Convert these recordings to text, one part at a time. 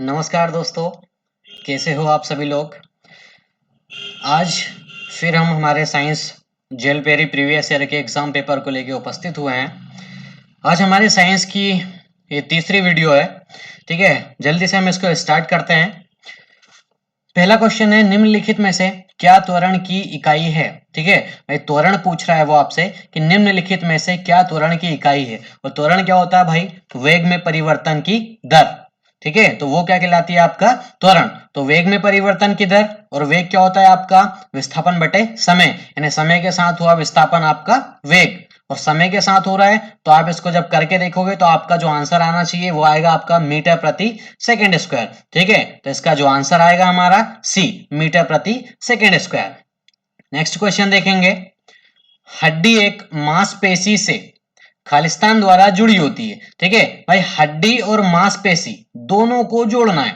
नमस्कार दोस्तों, कैसे हो आप सभी लोग। आज फिर हम हमारे साइंस जेल पेरी प्रीवियस ईयर के एग्जाम पेपर को लेके उपस्थित हुए हैं। आज हमारे साइंस की ये तीसरी वीडियो है। ठीक है, जल्दी से हम इसको स्टार्ट करते हैं। पहला क्वेश्चन है, निम्नलिखित में से क्या त्वरण की इकाई है। ठीक है भाई, त्वरण पूछ रहा है वो आपसे कि निम्नलिखित में से क्या त्वरण की इकाई है। और त्वरण क्या होता है भाई, वेग में परिवर्तन की दर। ठीक है, तो वो क्या कहलाती है आपका त्वरण। तो वेग में परिवर्तन की दर, और वेग क्या होता है आपका विस्थापन बटे समय, यानी समय के साथ हुआ विस्थापन आपका वेग, और समय के साथ हो रहा है। तो आप इसको जब करके देखोगे तो आपका जो आंसर आना चाहिए वो आएगा आपका मीटर प्रति सेकेंड स्क्वायर। ठीक है, तो इसका जो आंसर आएगा हमारा सी, मीटर प्रति सेकेंड स्क्वायर। नेक्स्ट क्वेश्चन देखेंगे, हड्डी एक मांसपेशी से खालिस्तान द्वारा जुड़ी होती है। ठीक है भाई, हड्डी और मांसपेशी दोनों को जोड़ना है।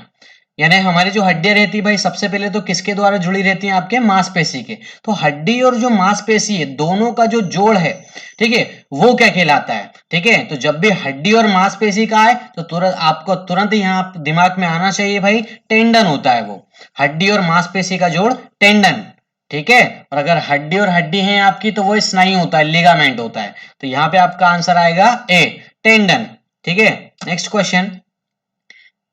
यानी हमारी जो हड्डियां रहती है भाई, सबसे पहले तो किसके द्वारा जुड़ी रहती हैं, आपके मांसपेशी के। तो हड्डी और जो मांसपेशी है दोनों का जो जोड़ है, ठीक है, वो क्या कहलाता है। ठीक है, तो जब भी हड्डी और मांसपेशी का है तो तुरंत आपको यहाँ दिमाग में आना चाहिए भाई, टेंडन होता है वो, हड्डी और मांसपेशी का जोड़ टेंडन। ठीक है, और अगर हड्डी और हड्डी है आपकी तो वो स्नायु होता है, लिगामेंट होता है। तो यहाँ पे आपका आंसर आएगा ए, टेंडन। ठीक है, नेक्स्ट क्वेश्चन,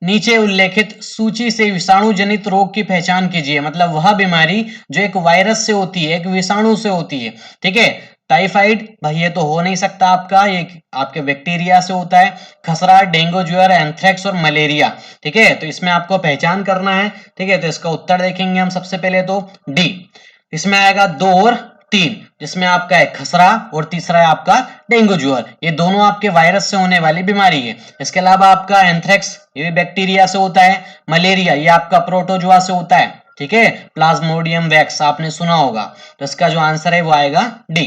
नीचे उल्लेखित सूची से विषाणु जनित रोग की पहचान कीजिए। मतलब वह बीमारी जो एक वायरस से होती है, एक विषाणु से होती है। ठीक है, टाइफाइड भाई ये तो हो नहीं सकता आपका, ये आपके बैक्टीरिया से होता है। खसरा, डेंगू, ज्वर, एंथ्रेक्स और मलेरिया। ठीक है, तो इसमें आपको पहचान करना है। ठीक है, तो इसका उत्तर देखेंगे हम सबसे पहले तो डी। इसमें आएगा 2 और 3, जिसमें आपका है खसरा और तीसरा है आपका डेंगू ज्वर। ये दोनों आपके वायरस से होने वाली बीमारी है। इसके अलावा आपका एंथ्रेक्स, ये भी बैक्टीरिया से होता है। मलेरिया ये आपका प्रोटोजुआ से होता है। ठीक है, प्लाज्मोडियम वैक्स आपने सुना होगा। तो इसका जो आंसर है वो आएगा डी।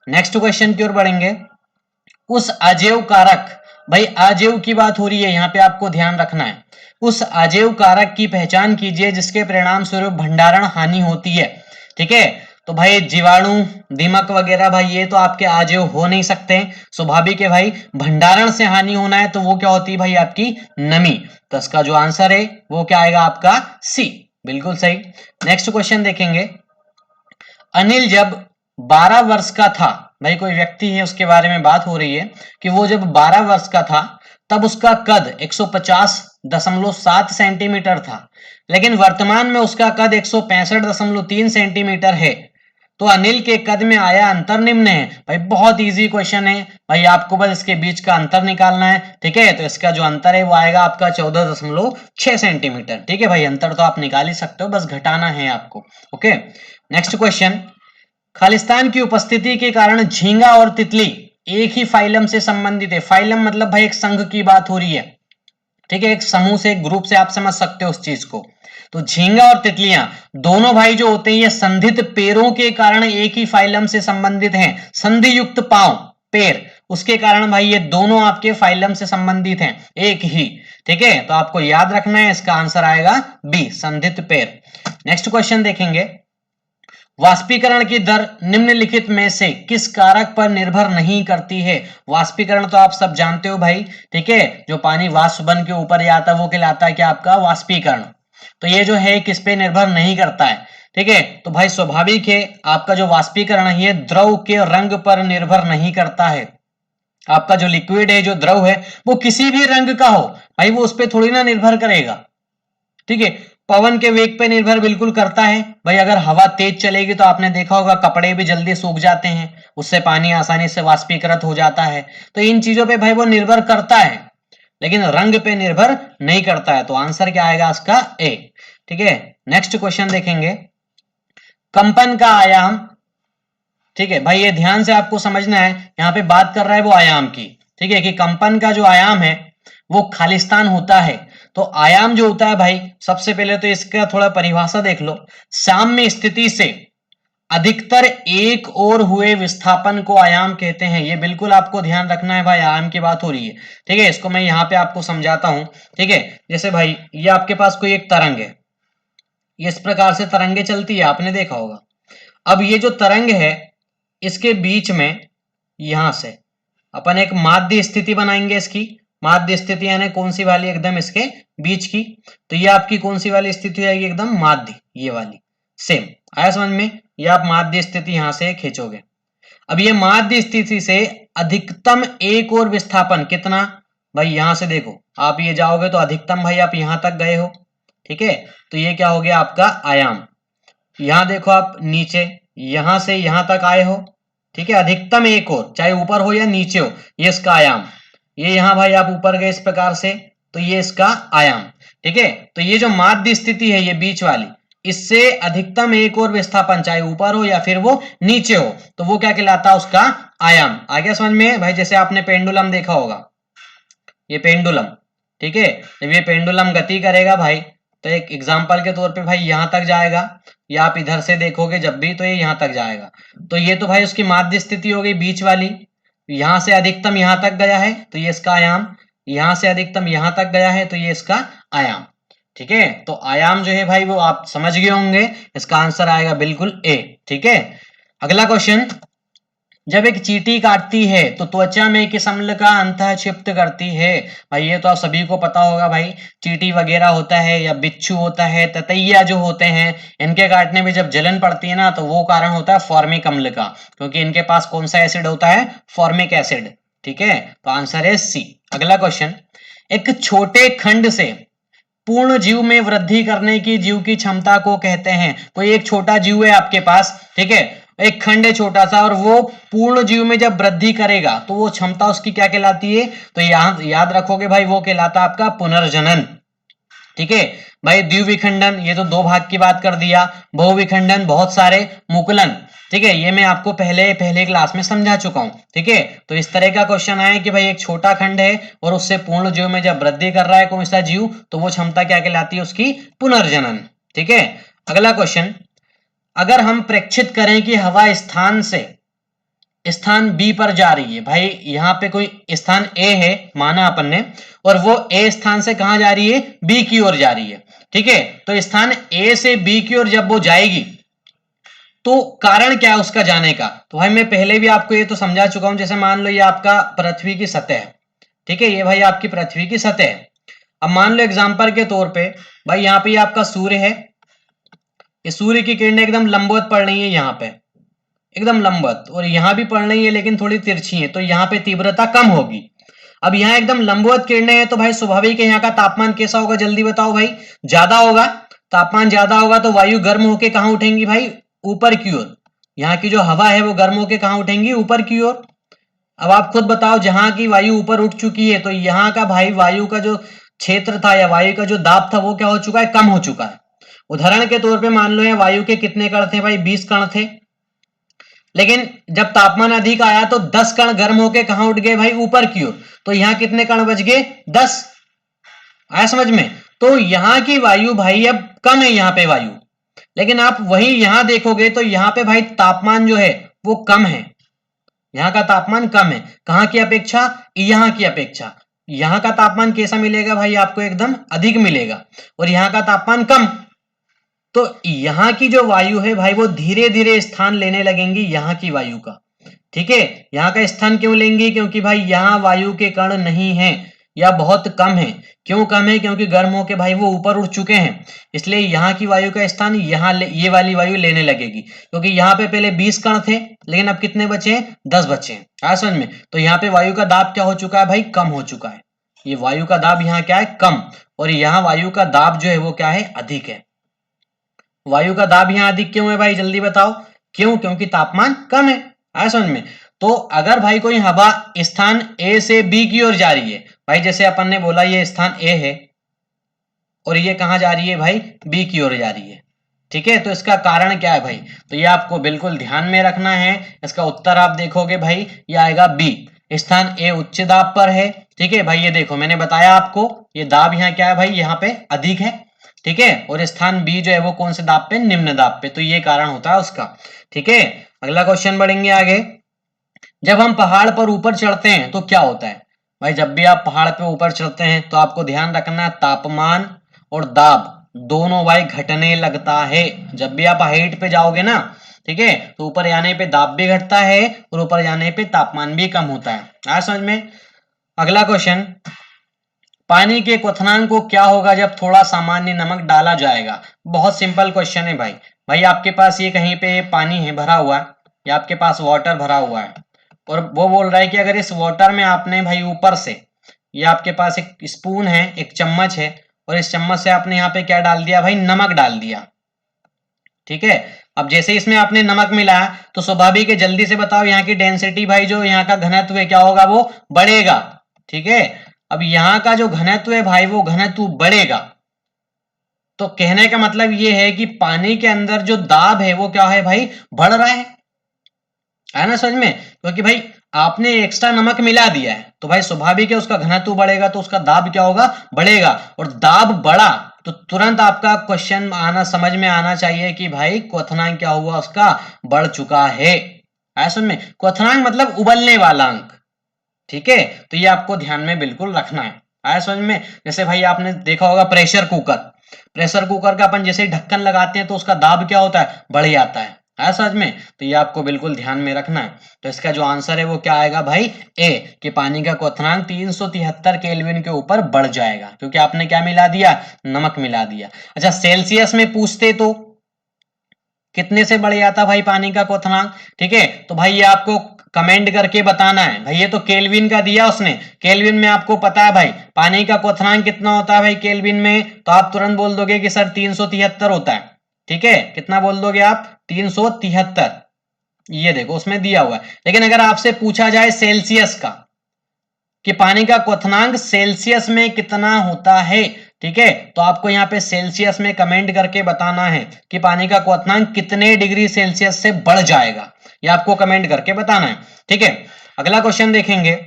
नेक्स्ट क्वेश्चन की ओर बढ़ेंगे, उस अजैव कारक, भाई अजैव की बात हो रही है यहाँ पे, आपको ध्यान रखना है। उस अजैव कारक की पहचान कीजिए जिसके परिणाम स्वरूप भंडारण हानि होती है। ठीक है, तो भाई जीवाणु, दीमक वगैरह भाई ये तो आपके अजैव हो नहीं सकते, स्वाभाविक है भाई। भंडारण से हानि होना है तो वो क्या होती है भाई, आपकी नमी। तो इसका जो आंसर है वो क्या आएगा आपका सी, बिल्कुल सही। नेक्स्ट क्वेश्चन देखेंगे, अनिल जब 12 वर्ष का था, भाई कोई व्यक्ति है उसके बारे में बात हो रही है कि वो जब 12 वर्ष का था तब उसका कद 150.7 सेंटीमीटर था, लेकिन वर्तमान में उसका कद 165.3 सेंटीमीटर है। तो अनिल के कद में आया अंतर निम्न है। भाई बहुत इजी क्वेश्चन है भाई, आपको बस इसके बीच का अंतर निकालना है। ठीक है, तो इसका जो अंतर है वो आएगा आपका 14.6 सेंटीमीटर। ठीक है भाई, अंतर तो आप निकाल ही सकते हो, बस घटाना है आपको। ओके, नेक्स्ट क्वेश्चन, खालिस्तान की उपस्थिति के कारण झींगा और तितली एक ही फाइलम से संबंधित है। फाइलम मतलब भाई एक संघ की बात हो रही है। ठीक है, एक समूह से, एक ग्रुप से आप समझ सकते हो उस चीज को। तो झींगा और तितलियां दोनों भाई जो होते हैं ये संधित पैरों के कारण एक ही फाइलम से संबंधित हैं। संधि युक्त पांव, पैर, उसके कारण भाई ये दोनों आपके फाइलम से संबंधित हैं, एक ही। ठीक है, तो आपको याद रखना है, इसका आंसर आएगा बी, संधित पैर। नेक्स्ट क्वेश्चन देखेंगे, वाष्पीकरण की दर निम्नलिखित में से किस कारक पर निर्भर नहीं करती है। वाष्पीकरण तो आप सब जानते हो भाई। ठीक है, जो पानी वाष्प बन के ऊपर जाता है वो कहलाता है क्या आपका वाष्पीकरण। तो ये जो है किस पे निर्भर नहीं करता है। ठीक है, तो भाई स्वाभाविक है आपका जो वाष्पीकरण है ये द्रव के रंग पर निर्भर नहीं करता है। आपका जो लिक्विड है, जो द्रव है, वो किसी भी रंग का हो भाई, वो उस पर थोड़ी ना निर्भर करेगा। ठीक है, पवन के वेग पे निर्भर बिल्कुल करता है भाई। अगर हवा तेज चलेगी तो आपने देखा होगा कपड़े भी जल्दी सूख जाते हैं, उससे पानी आसानी से वाष्पीकृत हो जाता है। तो इन चीजों पे भाई वो निर्भर करता है, लेकिन रंग पे निर्भर नहीं करता है। तो आंसर क्या आएगा इसका ए। ठीक है, नेक्स्ट क्वेश्चन देखेंगे, कंपन का आयाम। ठीक है भाई, ये ध्यान से आपको समझना है, यहाँ पे बात कर रहा है वो आयाम की। ठीक है, कि कंपन का जो आयाम है वो खालिस्तान होता है। तो आयाम जो होता है भाई, सबसे पहले तो इसका थोड़ा परिभाषा देख लो। साम्य स्थिति से अधिकतर एक और हुए विस्थापन को आयाम कहते हैं। ये बिल्कुल आपको ध्यान रखना है भाई, आयाम की बात हो रही है। ठीक है, इसको मैं यहाँ पे आपको समझाता हूं। ठीक है, जैसे भाई ये आपके पास कोई एक तरंग है, ये इस प्रकार से तरंगे चलती है, आपने देखा होगा। अब ये जो तरंग है इसके बीच में यहां से अपन एक माध्य स्थिति बनाएंगे इसकी, माध्य स्थिति यानी कौन सी वाली, एकदम इसके बीच की। तो ये आपकी कौन सी वाली स्थिति आएगी, एकदम माध्य, ये वाली। सेम आया समझ में। ये आप माध्य स्थिति यहां से खींचोगे। अब ये माध्य स्थिति से अधिकतम एक और विस्थापन कितना, भाई यहां से देखो आप ये जाओगे तो अधिकतम भाई आप यहां तक गए हो, ठीक है। तो ये क्या हो गया आपका आयाम। यहां देखो आप नीचे यहां से यहां तक आए हो, ठीक है। अधिकतम एक और, चाहे ऊपर हो या नीचे हो, ये इसका आयाम। ये यहां भाई आप ऊपर गए इस प्रकार से, तो ये इसका आयाम, ठीक है। तो ये जो माध्य स्थिति है ये बीच वाली, इससे अधिकतम एक और विस्थापन चाहे ऊपर हो या फिर वो नीचे हो, तो वो क्या कहलाता है, उसका आयाम। आ गया समझ में भाई। जैसे आपने पेंडुलम देखा होगा, ये पेंडुलम, ठीक है। जब ये पेंडुलम गति करेगा भाई, तो एक एग्जांपल के तौर पे भाई यहां तक जाएगा, या आप इधर से देखोगे जब भी, तो ये यहां तक जाएगा। तो ये तो भाई उसकी माध्य स्थिति हो गई बीच वाली। यहां से अधिकतम यहां तक गया है तो ये इसका आयाम, यहां से अधिकतम यहां तक गया है तो ये इसका आयाम, ठीक है। तो आयाम जो है भाई वो आप समझ गए होंगे। इसका आंसर आएगा बिल्कुल ए, ठीक है। अगला क्वेश्चन, जब एक चींटी काटती है तो त्वचा में किस अम्ल का अंतः क्षिप्त करती है। भाई ये तो आप सभी को पता होगा भाई। चींटी वगैरह होता है या बिच्छू होता है, ततैया जो होते हैं, इनके काटने में जब जलन पड़ती है ना, तो वो कारण होता है फॉर्मिक अम्ल का, क्योंकि इनके पास कौन सा एसिड होता है, फॉर्मिक एसिड, ठीक है। तो आंसर है सी। अगला क्वेश्चन, एक छोटे खंड से पूर्ण जीव में वृद्धि करने की जीव की क्षमता को कहते हैं। कोई एक छोटा जीव है आपके पास, ठीक है, एक खंड है छोटा सा, और वो पूर्ण जीव में जब वृद्धि करेगा तो वो क्षमता उसकी क्या कहलाती है, तो यहां याद रखोगे भाई, वो कहलाता है आपका पुनर्जनन, ठीक है भाई। द्विविखंडन, ये तो दो भाग की बात कर दिया। बहुविखंडन, बहुत सारे। मुकुलन, ठीक है, ये मैं आपको पहले पहले क्लास में समझा चुका हूं, ठीक है। तो इस तरह का क्वेश्चन आया कि भाई एक छोटा खंड है और उससे पूर्ण जीव में जब वृद्धि कर रहा है कौन सा जीव, तो वो क्षमता क्या कहलाती है, उसकी पुनर्जनन, ठीक है। अगला क्वेश्चन, अगर हम प्रेक्षित करें कि हवा स्थान से स्थान बी पर जा रही है, भाई यहां पे कोई स्थान ए है माना अपन ने, और वो ए स्थान से कहां जा रही है, बी की ओर जा रही है, ठीक है। तो स्थान ए से बी की ओर जब वो जाएगी तो कारण क्या है उसका जाने का, तो भाई मैं पहले भी आपको ये तो समझा चुका हूं। जैसे मान लो ये आपका पृथ्वी की सतह है, ठीक है, ये भाई आपकी पृथ्वी की सतह है। अब मान लो एग्जांपल के तौर पे भाई यहाँ पे आपका सूर्य है, ये सूर्य की किरणें एकदम लंबवत पड़ रही है यहाँ पे, एकदम लंबवत, और यहां भी पड़ रही है लेकिन थोड़ी तिरछी है, तो यहाँ पे तीव्रता कम होगी। अब यहाँ एकदम लंबवत किरणें हैं, तो भाई स्वाभाविक है यहाँ का तापमान कैसा होगा, जल्दी बताओ भाई, ज्यादा होगा। तापमान ज्यादा होगा तो वायु गर्म होके कहां उठेंगी भाई, ऊपर की ओर। यहाँ की जो हवा है वो गर्म होके कहां उठेंगी, ऊपर की ओर। अब आप खुद बताओ, जहां की वायु ऊपर उठ चुकी है तो यहाँ का भाई वायु का जो क्षेत्र था या वायु का जो दाब था वो क्या हो चुका है, कम हो चुका है। उदाहरण के तौर पे मान लो यहाँ वायु के कितने कण थे भाई, 20 कण थे, लेकिन जब तापमान अधिक आया तो 10 कण गर्म होके कहां उठ गए भाई, ऊपर की ओर। तो यहां कितने कण बच गए, 10। आया समझ में। तो यहां की वायु भाई अब कम है यहाँ पे वायु, लेकिन आप वही यहां देखोगे तो यहाँ पे भाई तापमान जो है वो कम है, यहाँ का तापमान कम है। कहां की अपेक्षा, यहाँ की अपेक्षा। यहाँ का तापमान कैसा मिलेगा भाई आपको, एकदम अधिक मिलेगा, और यहाँ का तापमान कम। तो यहाँ की जो वायु है भाई वो धीरे धीरे स्थान लेने लगेंगी यहाँ की वायु का, ठीक है। यहाँ का स्थान क्यों लेंगी, क्योंकि भाई यहाँ वायु के कण नहीं है या बहुत कम है। क्यों कम है, क्योंकि गर्म होके भाई वो ऊपर उठ चुके हैं, इसलिए यहाँ की वायु का स्थान यहाँ ये वाली वायु लेने लगेगी। क्योंकि यहाँ पे पहले 20 कण थे, लेकिन अब कितने बचे हैं, 10 बचे हैं। आ समझ में। तो यहाँ पे वायु का दाब क्या हो चुका है भाई, कम हो चुका है। ये वायु का दाब यहाँ क्या है, कम, और यहाँ वायु का दाब जो है वो क्या है, अधिक है। वायु का दाब यहाँ अधिक क्यों है भाई, जल्दी बताओ, क्यों, क्योंकि तापमान कम है। आया समझ में। तो अगर भाई कोई हवा स्थान ए से बी की ओर जा रही है, भाई जैसे अपन ने बोला ये स्थान ए है और ये कहां जा रही है भाई, बी की ओर जा रही है, ठीक है। तो इसका कारण क्या है भाई, तो ये आपको बिल्कुल ध्यान में रखना है। इसका उत्तर आप देखोगे भाई, ये आएगा बी। स्थान ए उच्च दाब पर है, ठीक है भाई। ये देखो मैंने बताया आपको, ये दाब यहाँ क्या है भाई, यहाँ पे अधिक है, ठीक है। और स्थान बी जो है वो कौन से दाब पे, निम्न दाब पे। तो ये कारण होता है उसका, ठीक है। अगला क्वेश्चन बढ़ेंगे आगे। जब हम पहाड़ पर ऊपर चढ़ते हैं तो क्या होता है, भाई जब भी आप पहाड़ पे ऊपर चढ़ते हैं तो आपको ध्यान रखना है तापमान और दाब दोनों भाई घटने लगता है। जब भी आप हाइट पे जाओगे ना, ठीक है, तो ऊपर जाने पे दाब भी घटता है और ऊपर जाने पे तापमान भी कम होता है। आ समझ में। अगला क्वेश्चन, पानी के क्वथनांक को क्या होगा जब थोड़ा सामान्य नमक डाला जाएगा? बहुत सिंपल क्वेश्चन है भाई। भाई आपके पास ये कहीं पे पानी है भरा हुआ है, या आपके पास वाटर भरा हुआ है, और वो बोल रहा है कि अगर इस वाटर में आपने भाई ऊपर से, ये आपके पास एक स्पून है, एक चम्मच है, और इस चम्मच से आपने यहाँ पे क्या डाल दिया भाई? नमक डाल दिया। ठीक है, अब जैसे इसमें आपने नमक मिलाया तो स्वाभाविक है, जल्दी से बताओ यहाँ की डेंसिटी भाई, जो यहाँ का घनत्व है क्या होगा? वो बढ़ेगा। ठीक है, अब यहाँ का जो घनत्व है भाई, वो घनत्व बढ़ेगा। तो कहने का मतलब ये है कि पानी के अंदर जो दाब है वो क्या है भाई? बढ़ रहा है ना समझ में? क्योंकि भाई आपने एक्स्ट्रा नमक मिला दिया है, तो भाई स्वाभाविक है उसका घनत्व बढ़ेगा, तो उसका दाब क्या होगा? बढ़ेगा। और दाब बढ़ा तो तुरंत आपका क्वेश्चन आना, समझ में आना चाहिए कि भाई क्वथनांक क्या हुआ? उसका बढ़ चुका है। समझ में? क्वथनांक मतलब उबलने वाला अंक। ठीक है, तो ये आपको ध्यान में बिल्कुल रखना है। आया समझ में? जैसे भाई आपने देखा होगा प्रेशर कुकर, प्रेशर कुकर का अपन जैसे ढक्कन लगाते हैं तो उसका दाब क्या होता है? बढ़ जाता है। आया समझ में? तो ये आपको बिल्कुल ध्यान में रखना है। तो इसका जो आंसर है वो क्या आएगा भाई? ए, कि पानी का क्वथनांक 373 केल्विन के ऊपर बढ़ जाएगा, क्योंकि आपने क्या मिला दिया? नमक मिला दिया। अच्छा, सेल्सियस में पूछते तो कितने से बढ़ जाता भाई पानी का क्वथनांक? ठीक है, तो भाई ये आपको कमेंट करके बताना है भाई। ये तो केल्विन का दिया उसने, केल्विन में आपको पता है भाई पानी का क्वथनांक कितना होता है भाई केल्विन में? तो आप तुरंत बोल दोगे कि सर 373 होता है। ठीक है, कितना बोल दोगे आप? 373। ये देखो उसमें दिया हुआ है। लेकिन अगर आपसे पूछा जाए सेल्सियस का, कि पानी का क्वथनांक सेल्सियस में कितना होता है, ठीक है, तो आपको यहाँ पे सेल्सियस में कमेंट करके बताना है कि पानी का क्वथनांक कितने डिग्री सेल्सियस से बढ़ जाएगा। ये आपको कमेंट करके बताना है। ठीक है, अगला क्वेश्चन देखेंगे।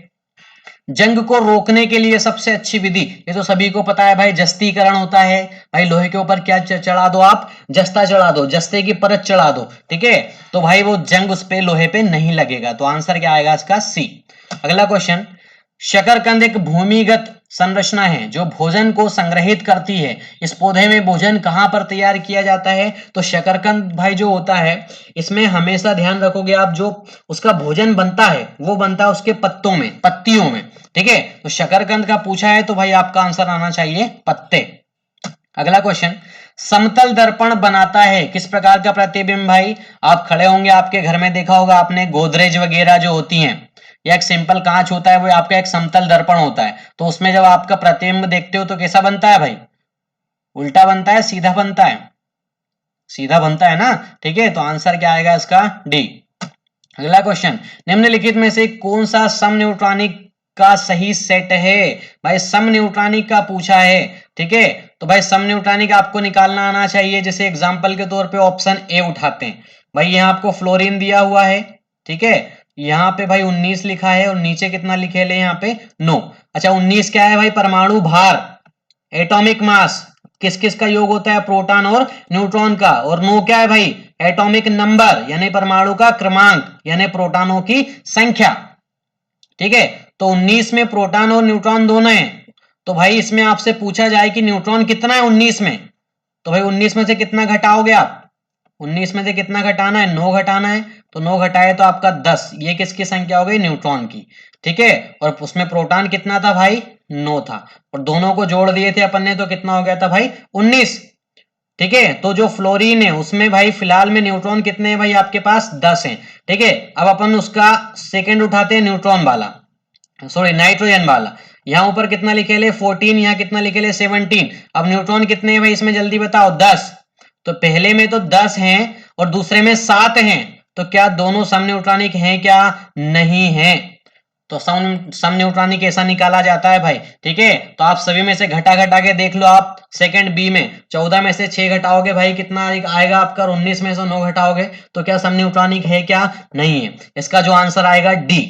जंग को रोकने के लिए सबसे अच्छी विधि, ये तो सभी को पता है भाई, जस्तीकरण होता है। भाई लोहे के ऊपर क्या चढ़ा दो आप? जस्ता चढ़ा दो, जस्ते की परत चढ़ा दो। ठीक है, तो भाई वो जंग उस पे लोहे पे नहीं लगेगा। तो आंसर क्या आएगा इसका? सी। अगला क्वेश्चन। शकरकंद एक भूमिगत संरचना है जो भोजन को संग्रहित करती है। इस पौधे में भोजन कहां पर तैयार किया जाता है? तो शकरकंद भाई जो होता है, इसमें हमेशा ध्यान रखोगे आप, जो उसका भोजन बनता है वो बनता है उसके पत्तों में, पत्तियों में। ठीक है, तो शकरकंद का पूछा है तो भाई आपका आंसर आना चाहिए पत्ते। अगला क्वेश्चन। समतल दर्पण बनाता है किस प्रकार का प्रतिबिंब? भाई आप खड़े होंगे, आपके घर में देखा होगा आपने, गोदरेज वगैरह जो होती हैं, या एक सिंपल कांच होता है, वो आपका एक समतल दर्पण होता है। तो उसमें जब आपका प्रतिबिंब देखते हो तो कैसा बनता है भाई? उल्टा बनता है, सीधा बनता है? सीधा बनता है ना। ठीक है, तो आंसर क्या आएगा इसका? डी। अगला क्वेश्चन। निम्नलिखित में से कौन सा समन्यूट्रॉनिक का सही सेट है? भाई समन्यूट्रॉनिक का पूछा है। ठीक है, तो भाई समन्यूट्रॉनिक आपको निकालना आना चाहिए। जैसे एग्जांपल के तौर पे ऑप्शन ए उठाते हैं। भाई यहाँ आपको फ्लोरीन दिया हुआ है। ठीक है, यहाँ पे भाई 19 लिखा है, और नीचे कितना लिखे ले यहाँ पे? 9। अच्छा, 19 क्या है भाई? परमाणु भार, एटॉमिक मास। किस किस का योग होता है? प्रोटॉन और न्यूट्रॉन का। और 9 क्या है भाई? एटॉमिक नंबर, यानी परमाणु का क्रमांक, यानी प्रोटॉनों की संख्या। ठीक है, तो 19 में प्रोटॉन और न्यूट्रॉन दोनों हैं। तो भाई इसमें आपसे पूछा जाए कि न्यूट्रॉन कितना है 19 में, तो भाई 19 में से कितना घटाओगे आप? 19 में से कितना घटाना है? 9 घटाना है। तो 9 घटाए तो आपका 10। ये किसकी संख्या हो गई? न्यूट्रॉन की। ठीक है, और उसमें प्रोटॉन कितना था भाई? 9 था। और दोनों को जोड़ दिए थे अपन ने, तो कितना हो गया था भाई? 19। ठीक है, तो जो फ्लोरीन है उसमें भाई फिलहाल में न्यूट्रॉन कितने हैं भाई? आपके पास 10 हैं। ठीक है, अब अपन उसका सेकंड उठाते हैं, न्यूट्रॉन वाला, सॉरी नाइट्रोजन वाला। यहाँ ऊपर कितना लिखे ले? 14। यहाँ कितना लिखे ले? 17। अब न्यूट्रॉन कितने हैं भाई इसमें? जल्दी बताओ। 10। तो पहले में तो 10 हैं और दूसरे में 7 हैं, तो क्या दोनों समन्यूट्रॉनिक हैं क्या? नहीं है। तो समन्यूट्रॉनिक ऐसा निकाला जाता है भाई। ठीक है, तो आप सभी में से घटा घटा के देख लो। आप सेकंड बी में 14 में से 6 घटाओगे भाई, कितना आएगा आपका? 19 में से 9 घटाओगे, तो क्या समन्यूट्रॉनिक है क्या? नहीं है। इसका जो आंसर आएगा डी।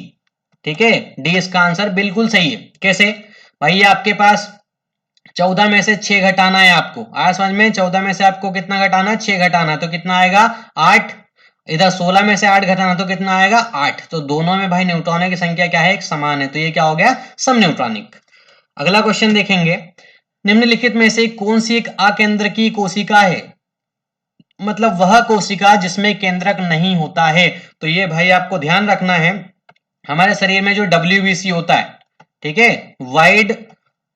ठीक है, डी इसका आंसर बिल्कुल सही है। कैसे भाई? ये आपके पास 14 में से 6 घटाना है आपको। आया समझ में? 14 में से आपको कितना घटाना है? 6 घटाना है, तो कितना आएगा? 8। इधर 16 में से 8 घटाना, तो कितना आएगा? 8। तो दोनों में भाई न्यूट्रॉनों की संख्या क्या है? एक समान है। तो ये क्या हो गया? समन्यूट्रॉनिक। अगला क्वेश्चन देखेंगे। निम्नलिखित में से कौन सी एक अकेंद्रकीय कोशिका है? मतलब वह कोशिका जिसमें केंद्रक नहीं होता है। तो ये भाई आपको ध्यान रखना है, हमारे शरीर में जो WBC होता है, ठीक है, वाइड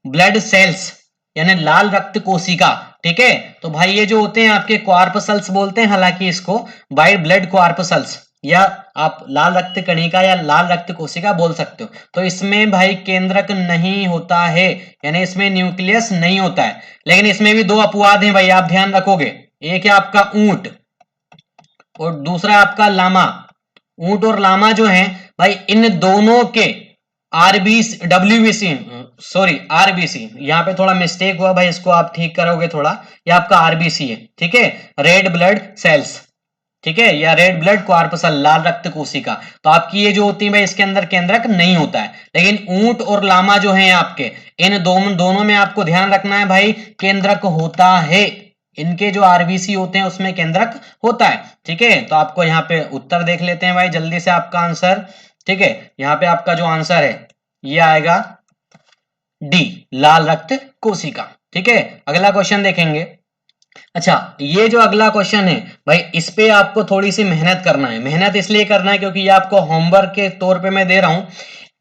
ब्लड सेल्स यानी लाल रक्त कोशिका, ठीक है। तो भाई ये जो होते हैं आपके क्वार्पसल्स बोलते हैं, हालांकि इसको वाइट ब्लड क्वार्पसल्स या आप लाल रक्त कणिका या लाल रक्त कोशिका बोल सकते हो। तो इसमें भाई केंद्रक नहीं होता है, यानी इसमें न्यूक्लियस नहीं होता है। लेकिन इसमें भी दो अपवाद हैं भाई, आप ध्यान रखोगे। एक है आपका ऊंट और दूसरा आपका लामा। ऊंट और लामा जो है भाई, इन दोनों के आरबीसी डब्ल्यूबीसी सॉरी आरबीसी, यहाँ पे थोड़ा मिस्टेक हुआ भाई, इसको आप ठीक करोगे थोड़ा। ये आपका आरबीसी है, ठीक है, रेड ब्लड सेल्स, ठीक है, या रेड ब्लड क्वार्पसल, लाल रक्त कोशिका। तो आपकी ये जो होती है भाई, इसके अंदर केंद्रक नहीं होता है। लेकिन ऊंट और लामा जो है आपके, इन दोनों में आपको ध्यान रखना है भाई, केंद्रक होता है। इनके जो आरबीसी होते हैं उसमें केंद्रक होता है, ठीक है। तो आपको यहाँ पे उत्तर देख लेते हैं भाई जल्दी से, आपका आंसर, ठीक है। यहाँ पे आपका जो आंसर है ये आएगा डी, लाल रक्त कोशिका, ठीक है। अगला क्वेश्चन देखेंगे। अच्छा, ये जो अगला क्वेश्चन है भाई, इस पे आपको थोड़ी सी मेहनत करना है। मेहनत इसलिए करना है क्योंकि ये आपको होमवर्क के तौर पे मैं दे रहा हूं।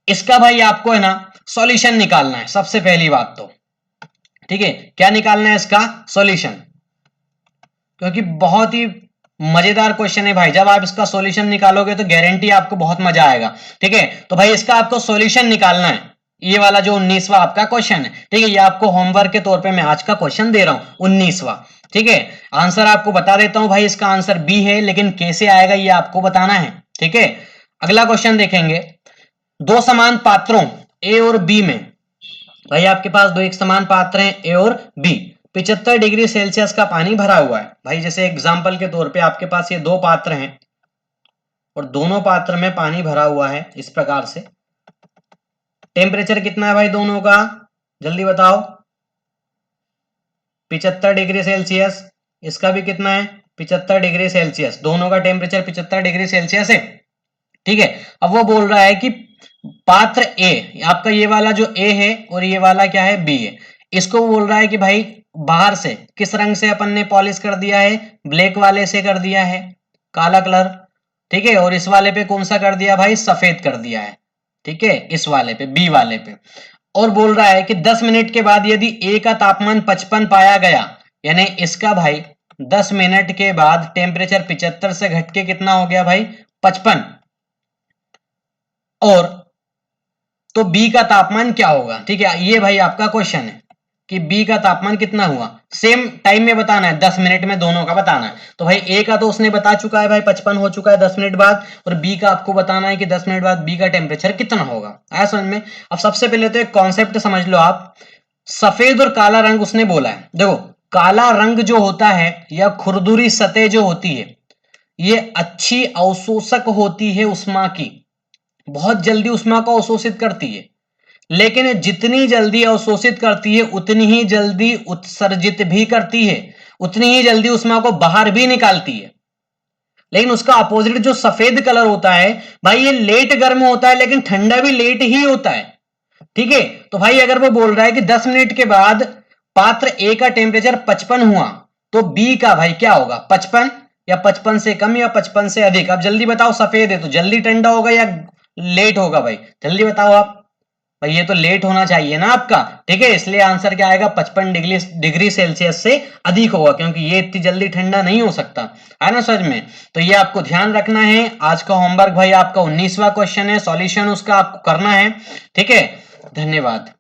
इसका भाई आपको है ना सॉल्यूशन निकालना है सबसे पहली बात तो, ठीक है। क्या निकालना है इसका सॉल्यूशन, क्योंकि बहुत ही मजेदार क्वेश्चन है भाई। जब आप इसका सॉल्यूशन निकालोगे तो गारंटी आपको बहुत मजा आएगा, ठीक है। तो भाई इसका आपको सॉल्यूशन निकालना है, ये वाला जो 19वां आपका क्वेश्चन है, ठीक है। ये आपको होमवर्क के तौर पे मैं आज का क्वेश्चन दे रहा हूं 19वां, ठीक है। आंसर आपको बता देता हूं भाई, इसका आंसर बी है, लेकिन कैसे आएगा ये आपको बताना है, ठीक है। अगला क्वेश्चन देखेंगे। दो समान पात्रों ए और बी में, भाई आपके पास दो एक समान पात्र हैं ए और बी, 75 डिग्री सेल्सियस का पानी भरा हुआ है। भाई जैसे एग्जांपल के तौर पे आपके पास ये दो पात्र हैं और दोनों पात्र में पानी भरा हुआ है इस प्रकार से। टेम्परेचर कितना है भाई दोनों का, जल्दी बताओ। 75 डिग्री सेल्सियस, इसका भी कितना है 75 डिग्री सेल्सियस, दोनों का टेम्परेचर 75 डिग्री सेल्सियस है, ठीक है। अब वो बोल रहा है कि पात्र ए, आपका ये वाला जो ए है और ये वाला क्या है बी है, इसको बोल रहा है कि भाई बाहर से किस रंग से अपन ने पॉलिश कर दिया है, ब्लैक वाले से कर दिया है, काला कलर, ठीक है। और इस वाले पे कौन सा कर दिया भाई, सफेद कर दिया है, ठीक है, इस वाले पे बी वाले पे। और बोल रहा है कि 10 मिनट के बाद यदि ए का तापमान 55 पाया गया, यानी इसका भाई 10 मिनट के बाद टेम्परेचर 75 से घट के कितना हो गया भाई 55, और तो बी का तापमान क्या होगा, ठीक है। ये भाई आपका क्वेश्चन है कि बी का तापमान कितना हुआ, सेम टाइम में बताना है, 10 मिनट में दोनों का बताना है। तो भाई ए का तो उसने बता चुका है भाई 55 हो चुका है 10 मिनट बाद, और बी का आपको बताना है कि 10 मिनट बाद बी का टेम्परेचर कितना होगा। आया समझ में। अब सबसे पहले तो एक कॉन्सेप्ट समझ लो आप, सफेद और काला रंग उसने बोला है। देखो काला रंग जो होता है या खुरदुरी सतह जो होती है, ये अच्छी अवशोषक होती है उष्मा की, बहुत जल्दी उष्मा को अवशोषित करती है। लेकिन जितनी जल्दी अवशोषित करती है उतनी ही जल्दी उत्सर्जित भी करती है, उतनी ही जल्दी उष्मा को बाहर भी निकालती है। लेकिन उसका अपोजिट जो सफेद कलर होता है भाई, ये लेट गर्म होता है लेकिन ठंडा भी लेट ही होता है, ठीक है। तो भाई अगर वो बोल रहा है कि 10 मिनट के बाद पात्र ए का टेम्परेचर 55 हुआ, तो बी का भाई क्या होगा 55 या 55 से कम या 55 से अधिक। अब जल्दी बताओ, सफेद है तो जल्दी ठंडा होगा या लेट होगा भाई, जल्दी बताओ आप। भाई ये तो लेट होना चाहिए ना आपका, ठीक है। इसलिए आंसर क्या आएगा 55 डिग्री सेल्सियस से अधिक होगा, क्योंकि ये इतनी जल्दी ठंडा नहीं हो सकता, है ना समझ में। तो ये आपको ध्यान रखना है। आज का होमवर्क भाई आपका 19वां क्वेश्चन है, सॉल्यूशन उसका आपको करना है, ठीक है। धन्यवाद।